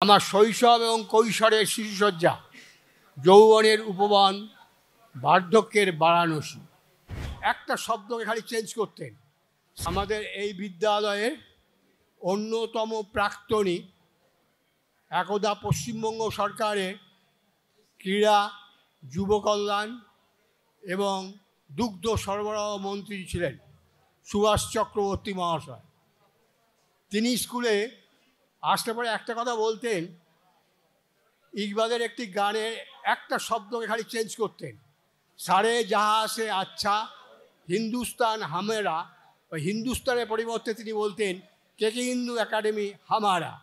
আমার শৈশব এবং কৈশোরের শিশুসজ্জা, যৌবনের উপবন, বার্ধক্যের বারাণসী। একটা শব্দকে খালি চেঞ্জ করতেন। আমাদের এই বিদ্যালয়ের অন্যতম প্রাক্তনী, একদা পশ্চিমবঙ্গ সরকারের ক্রীড়া, যুব কল্যাণ এবং দুগ্ধ সরবরাহ মন্ত্রী ছিলেন সুভাষ চক্রবর্তী মহাশয়। তিনি স্কুলে আসলে পরে একটা কথা বলতেন, ইকবালের একটি গানের একটা শব্দকে খালি চেঞ্জ করতেন। সারে যাহা সে আচ্ছা হিন্দুস্তান হামেরা, ওই হিন্দুস্তানের পরিবর্তে তিনি বলতেন কে কে হিন্দু একাডেমি হামারা।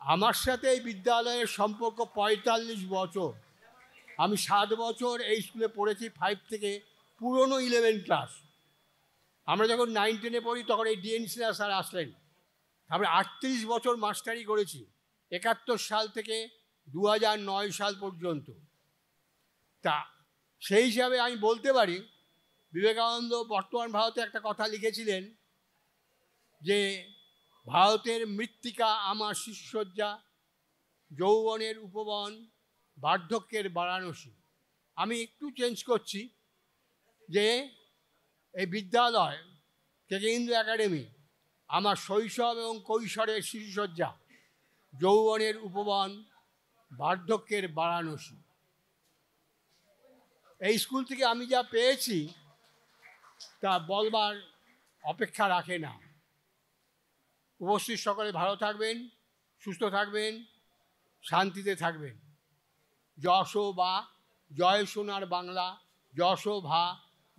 আমার সাথে এই বিদ্যালয়ের সম্পর্ক ৪৫ বছর। আমি ৭ বছর এই স্কুলে পড়েছি, 5 থেকে পুরনো 11 ক্লাস। আমরা যখন 9, 10-এ পড়ি তখন এই ডিএন সিনহা স্যার আসলেন। আমরা ৩৮ বছর মাস্টারি করেছি, ৭১ সাল থেকে ২০০৯ সাল পর্যন্ত। তা সেই হিসাবে আমি বলতে পারি, বিবেকানন্দ বর্তমান ভারতে একটা কথা লিখেছিলেন যে ভারতের মৃত্তিকা আমার শিশুসজ্জা, যৌবনের উপবন, বার্ধক্যের বারাণসী। আমি একটু চেঞ্জ করছি যে এই বিদ্যালয় থেকে হিন্দু একাডেমি আমার শৈশব এবং কৈশোরের শিশুসজ্জা, যৌবনের উপবন, বার্ধক্যের বারাণসী। এই স্কুল থেকে আমি যা পেয়েছি তা বলবার অপেক্ষা রাখে না। উপস্থিত সকলে ভালো থাকবেন, সুস্থ থাকবেন, শান্তিতে থাকবেন। যশো বা জয় সোনার বাংলা, যশো ভা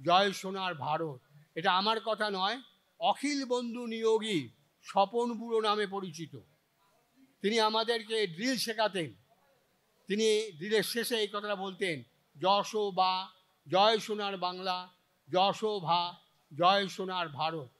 জয় সোনার ভারত। এটা আমার কথা নয়, অখিল বন্ধু নিয়োগী স্বপন বুড়ো নামে পরিচিত। তিনি আমাদেরকে ড্রিল শেখাতেন। তিনি ড্রিলের শেষে এই কথাটা বলতেন, যশো বা জয় সোনার বাংলা, যশো ভা জয় সোনার ভারত।